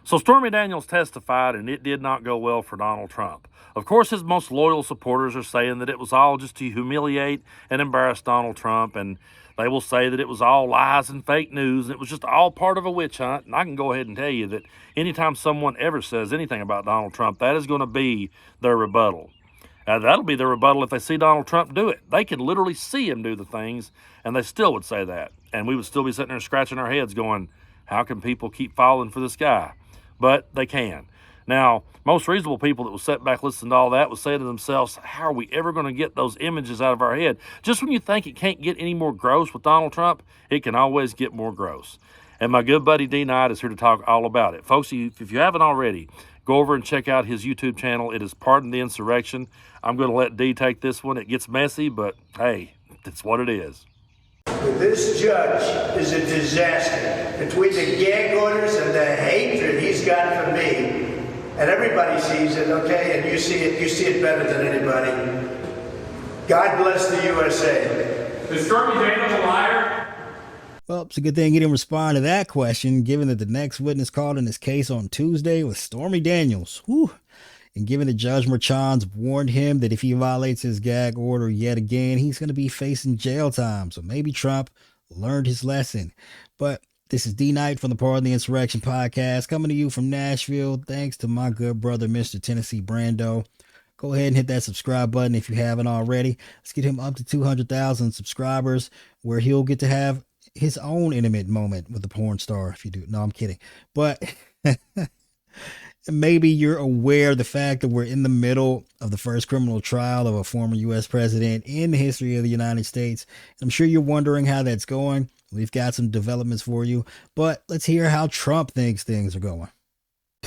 So Stormy Daniels testified, and it did not go well for Donald Trump. Of course, his most loyal supporters are saying that it was all just to humiliate and embarrass Donald Trump, and they will say that it was all lies and fake news, and it was just all part of a witch hunt. And I can go ahead and tell you that anytime someone ever says anything about Donald Trump, that is going to be their rebuttal. That'll be their rebuttal if they see Donald Trump do it. They could literally see him do the things, and they still would say that. And we would still be sitting there scratching our heads going, how can people keep falling for this guy? But they can. Now, most reasonable people that will sit back listening to all that will say to themselves, how are we ever going to get those images out of our head? Just when you think it can't get any more gross with Donald Trump, it can always get more gross. And my good buddy D Knight is here to talk all about it. Folks, if you haven't already, go over and check out his YouTube channel. It is Pardon the Insurrection. I'm going to let D take this one. It gets messy, but hey, that's what it is. This judge is a disaster. Between the gag orders and the hatred he's got for me, and everybody sees it, okay, and you see it better than anybody. God bless the USA. Is Stormy Daniels a liar? Well, it's a good thing he didn't respond to that question, given that the next witness called in this case on Tuesday was Stormy Daniels. Whew. And given that Judge Merchan's warned him that if he violates his gag order yet again, he's going to be facing jail time. So maybe Trump learned his lesson. But this is D Knight from the Pardon the Insurrection podcast, coming to you from Nashville. Thanks to my good brother, Mr. Tennessee Brando. Go ahead and hit that subscribe button if you haven't already. Let's get him up to 200,000 subscribers, where he'll get to have his own intimate moment with the porn star if you do. No, I'm kidding. But maybe you're aware of the fact that we're in the middle of the first criminal trial of a former U.S. president in the history of the United States. I'm sure you're wondering how that's going. We've got some developments for you, but let's hear how Trump thinks things are going.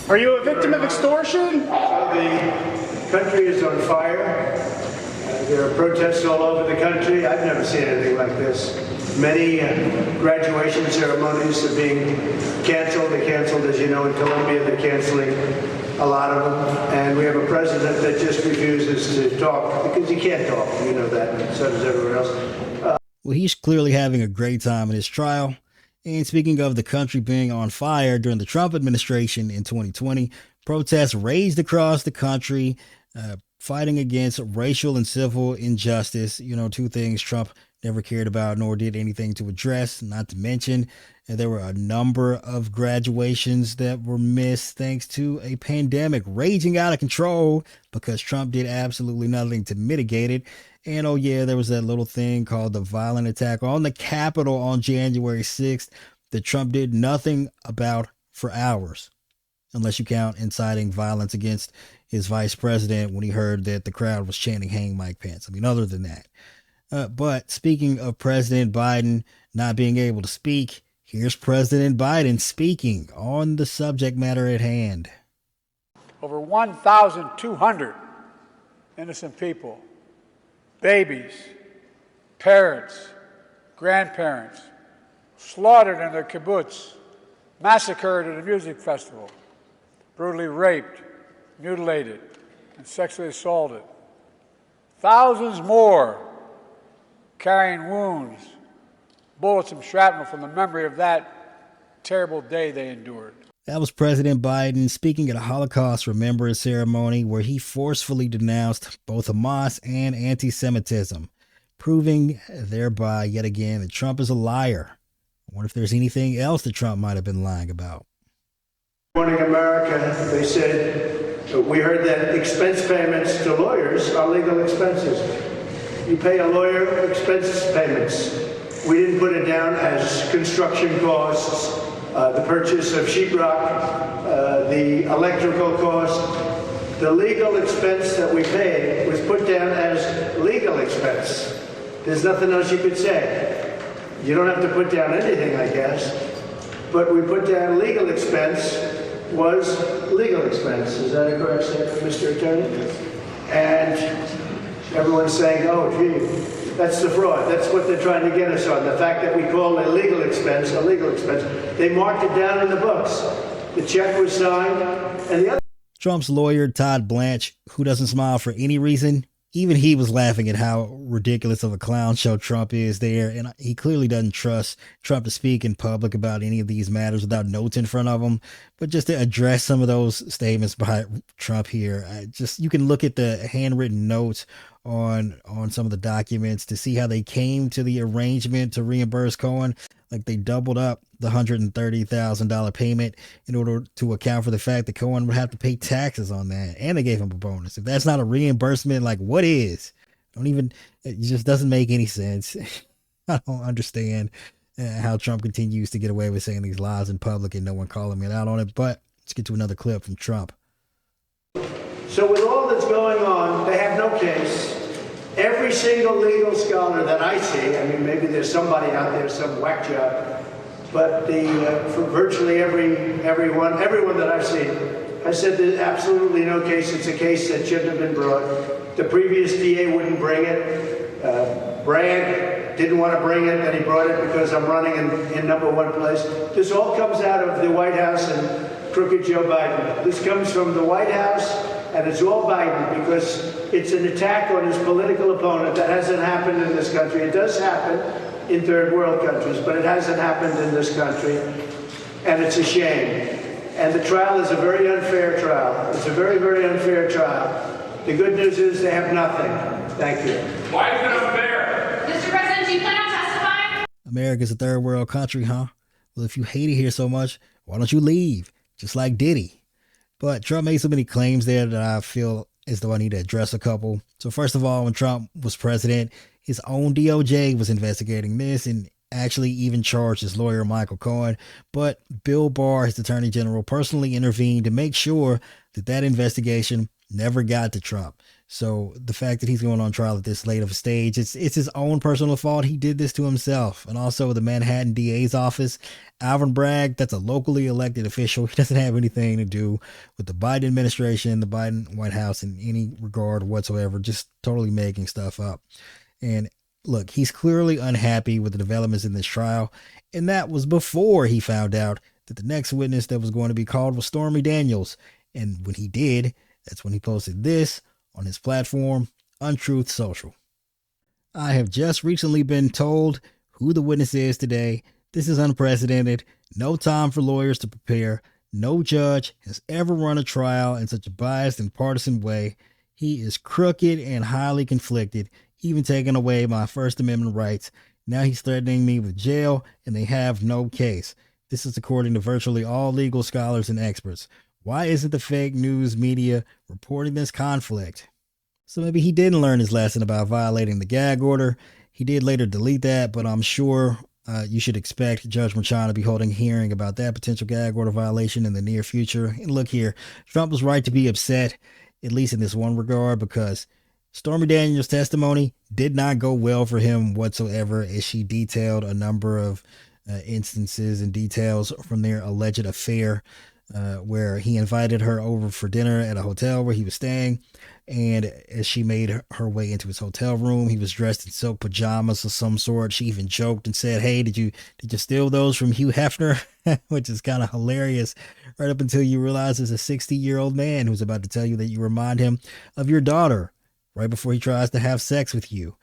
Are you a victim of extortion? The country is on fire. There are protests all over the country. I've never seen anything like this. Many graduation ceremonies are being canceled. They're canceled, as you know, in Colombia. They're canceling a lot of them. And we have a president that just refuses to talk because he can't talk. You know that, and so does everyone else. Well, he's clearly having a great time in his trial. And speaking of the country being on fire, during the Trump administration in 2020, protests raged across the country, fighting against racial and civil injustice. You know, two things Trump never cared about nor did anything to address. Not to mention, there were a number of graduations that were missed thanks to a pandemic raging out of control because Trump did absolutely nothing to mitigate it. And oh yeah, there was that little thing called the violent attack on the Capitol on January 6th that Trump did nothing about for hours, unless you count inciting violence against his vice president when he heard that the crowd was chanting "Hang Mike Pence." I mean, other than that. But speaking of President Biden not being able to speak, here's President Biden speaking on the subject matter at hand. Over 1,200 innocent people, babies, parents, grandparents, slaughtered in their kibbutz, massacred at a music festival, brutally raped, mutilated, and sexually assaulted. Thousands more carrying wounds, bullets and shrapnel from the memory of that terrible day they endured. That was President Biden speaking at a Holocaust remembrance ceremony where he forcefully denounced both Hamas and anti-Semitism, proving thereby yet again that Trump is a liar. I wonder if there's anything else that Trump might have been lying about. Morning America, they said, we heard that expense payments to lawyers are legal expenses. You pay a lawyer expense payments. We didn't put it down as construction costs, the purchase of sheetrock, the electrical cost. The legal expense that we paid was put down as legal expense. There's nothing else you could say. You don't have to put down anything, I guess. But we put down legal expense was legal expense. Is that a correct statement, Mr. Attorney? And everyone's saying, oh, gee, that's the fraud. That's what they're trying to get us on. The fact that we call a legal expense. They marked it down in the books. The check was signed, and the other. Trump's lawyer, Todd Blanche, who doesn't smile for any reason, even he was laughing at how ridiculous of a clown show Trump is there. And he clearly doesn't trust Trump to speak in public about any of these matters without notes in front of him. But just to address some of those statements by Trump here, you can look at the handwritten notes on some of the documents to see how they came to the arrangement to reimburse Cohen. Like they doubled up the $130,000 payment in order to account for the fact that Cohen would have to pay taxes on that, and they gave him a bonus. If that's not a reimbursement, like what is? It just doesn't make any sense. I don't understand how Trump continues to get away with saying these lies in public and no one calling him out on it. But let's get to another clip from Trump. So with all that's going on, they have no case. Every single legal scholar that I see, I mean, maybe there's somebody out there, some whack job, but for virtually everyone that I've seen, I said there's absolutely no case. It's a case that shouldn't have been brought. The previous DA wouldn't bring it. Brand didn't want to bring it, and he brought it because I'm running in number one place. This all comes out of the White House and crooked Joe Biden. This comes from the White House, and it's all Biden because it's an attack on his political opponent. That hasn't happened in this country. It does happen in third world countries, but it hasn't happened in this country, and it's a shame. And the trial is a very unfair trial. It's a very, very unfair trial. The good news is they have nothing. Thank you. Why is it unfair? Mr. President, do you plan on testifying? America's a third world country, huh? Well, if you hate it here so much, why don't you leave? Just like Diddy. But Trump made so many claims there that I feel as though I need to address a couple. So first of all, when Trump was president, his own DOJ was investigating this and actually even charged his lawyer, Michael Cohen. But Bill Barr, his attorney general, personally intervened to make sure that investigation never got to Trump. So the fact that he's going on trial at this late of a stage, it's his own personal fault. He did this to himself. And also the Manhattan DA's office, Alvin Bragg, that's a locally elected official. He doesn't have anything to do with the Biden administration, the Biden White House in any regard whatsoever, just totally making stuff up. And look, he's clearly unhappy with the developments in this trial. And that was before he found out that the next witness that was going to be called was Stormy Daniels. And when he did, that's when he posted this on his platform, Untruth Social. I have just recently been told who the witness is today. This is unprecedented. No time for lawyers to prepare. No judge has ever run a trial in such a biased and partisan way. He is crooked and highly conflicted, even taking away my First Amendment rights. Now he's threatening me with jail, and they have no case. This is according to virtually all legal scholars and experts. Why isn't the fake news media reporting this conflict? So maybe he didn't learn his lesson about violating the gag order. He did later delete that, but I'm sure you should expect Judge Merchan to be holding a hearing about that potential gag order violation in the near future. And look here, Trump was right to be upset, at least in this one regard, because Stormy Daniels' testimony did not go well for him whatsoever, as she detailed a number of instances and details from their alleged affair, where he invited her over for dinner at a hotel where he was staying. And as she made her way into his hotel room, he was dressed in silk pajamas of some sort. She even joked and said, "Hey, did you steal those from Hugh Hefner?" Which is kind of hilarious, right up until you realize there's a 60-year-old man who's about to tell you that you remind him of your daughter right before he tries to have sex with you.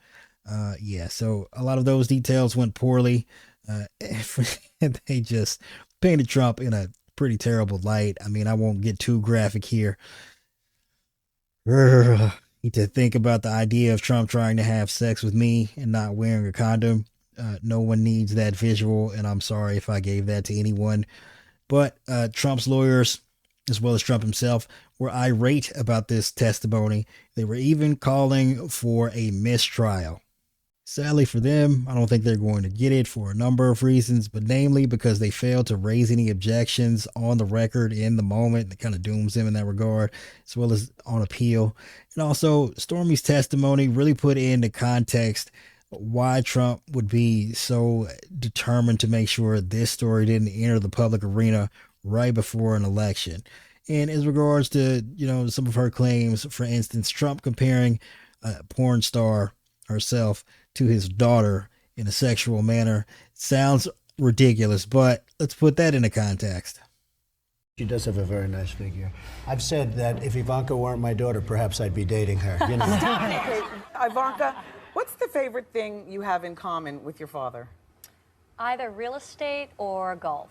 So a lot of those details went poorly. They just painted Trump in a pretty terrible light. I mean, I won't get too graphic here. Need to think about the idea of Trump trying to have sex with me and not wearing a condom. No one needs that visual, and I'm sorry if I gave that to anyone. But Trump's lawyers, as well as Trump himself, were irate about this testimony. They were even calling for a mistrial. Sadly for them, I don't think they're going to get it for a number of reasons, but namely because they failed to raise any objections on the record in the moment. It kind of dooms them in that regard, as well as on appeal. And also, Stormy's testimony really put into context why Trump would be so determined to make sure this story didn't enter the public arena right before an election. And as regards to, some of her claims, for instance, Trump comparing a porn star herself to his daughter in a sexual manner sounds ridiculous, but let's put that into context. She does have a very nice figure. I've said that if Ivanka weren't my daughter, perhaps I'd be dating her. You know. Okay, Ivanka, what's the favorite thing you have in common with your father? Either real estate or golf.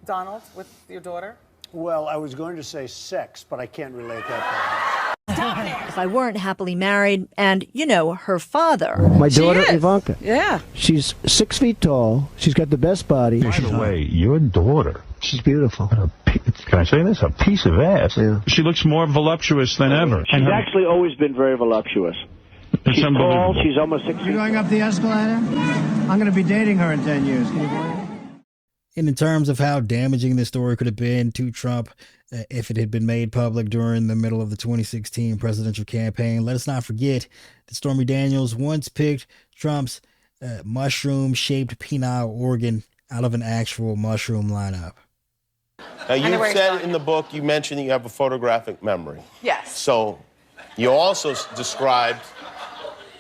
Donald, with your daughter? Well, I was going to say sex, but I can't relate that. If I weren't happily married and, you know, her father. My daughter, Ivanka. Yeah. She's 6 feet tall. She's got the best body. By the way, your daughter. She's beautiful. Can I say this? A piece of ass. Yeah. She looks more voluptuous than ever. She's actually always been very voluptuous. She's tall. She's almost 6 feet. You're going up the escalator? I'm going to be dating her in 10 years. Can you believe it? And in terms of how damaging this story could have been to Trump if it had been made public during the middle of the 2016 presidential campaign, let us not forget that Stormy Daniels once picked Trump's mushroom-shaped penile organ out of an actual mushroom lineup. Now, you said in the book, you mentioned that you have a photographic memory. Yes. So you also described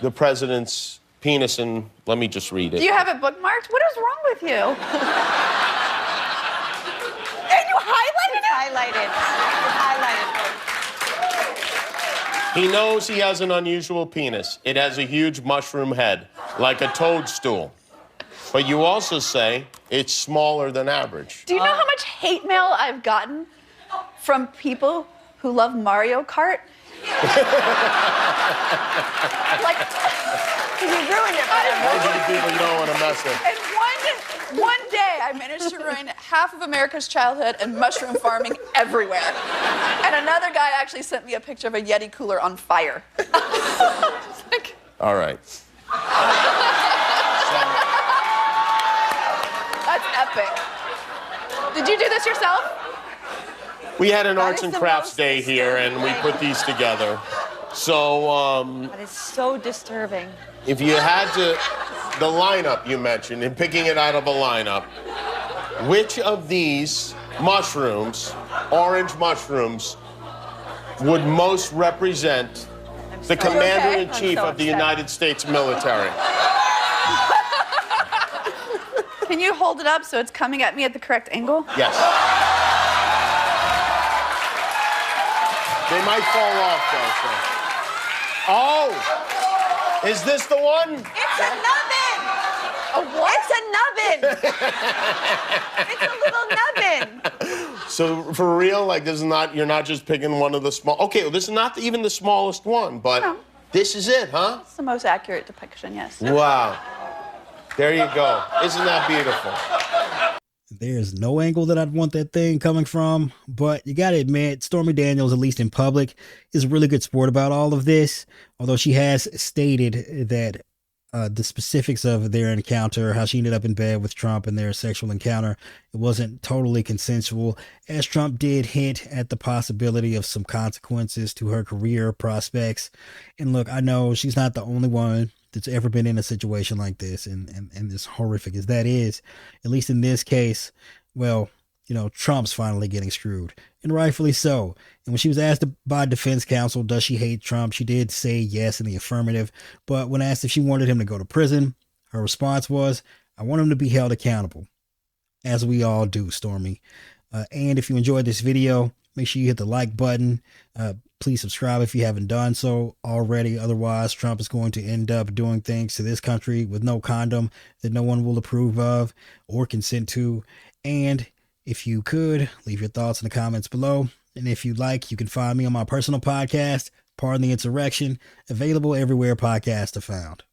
the president's penis, and let me just read it. Do you have it bookmarked? What is wrong with you? And you highlighted it? Highlighted. He knows he has an unusual penis. It has a huge mushroom head, like a toadstool. But you also say it's smaller than average. Do you know how much hate mail I've gotten from people who love Mario Kart? Like, you ruined it for them. Those are the people you don't want to mess with. And one day, I managed to ruin half of America's childhood and mushroom farming everywhere. And another guy actually sent me a picture of a Yeti cooler on fire. Like, All right. that's epic. Did you do this yourself? We had an arts and crafts day here, and we put these together. So, That is so disturbing. if you had to, the lineup you mentioned, and picking it out of a lineup, which of these mushrooms, orange mushrooms, would most represent the commander-in-chief of the United States military? Can you hold it up so it's coming at me at the correct angle? Yes. They might fall off, though. So. Oh! Is this the one? It's a nubbin! A what? It's a nubbin! It's a little nubbin! So for real, like this is not, you're not just picking one of the small, okay, well, this is not even the smallest one, but No. this is it, huh? It's the most accurate depiction, yes. Wow. There you go. Isn't that beautiful? There's no angle that I'd want that thing coming from, but you got to admit, Stormy Daniels, at least in public, is a really good sport about all of this, although she has stated that the specifics of their encounter, how she ended up in bed with Trump and their sexual encounter, it wasn't totally consensual, as Trump did hint at the possibility of some consequences to her career prospects. And look, I know she's not the only one that's ever been in a situation like this, and as horrific as that is, at least in this case, well, you know, Trump's finally getting screwed, and rightfully so. And when she was asked by defense counsel, does she hate Trump, she did say yes in the affirmative, but when asked if she wanted him to go to prison, her response was, I want him to be held accountable, as we all do, Stormy. And if you enjoyed this video, make sure you hit the like button. Please subscribe if you haven't done so already. Otherwise, Trump is going to end up doing things to this country with no condom that no one will approve of or consent to. And if you could, leave your thoughts in the comments below. And if you'd like, you can find me on my personal podcast, Pardon the Insurrection, available everywhere podcasts are found.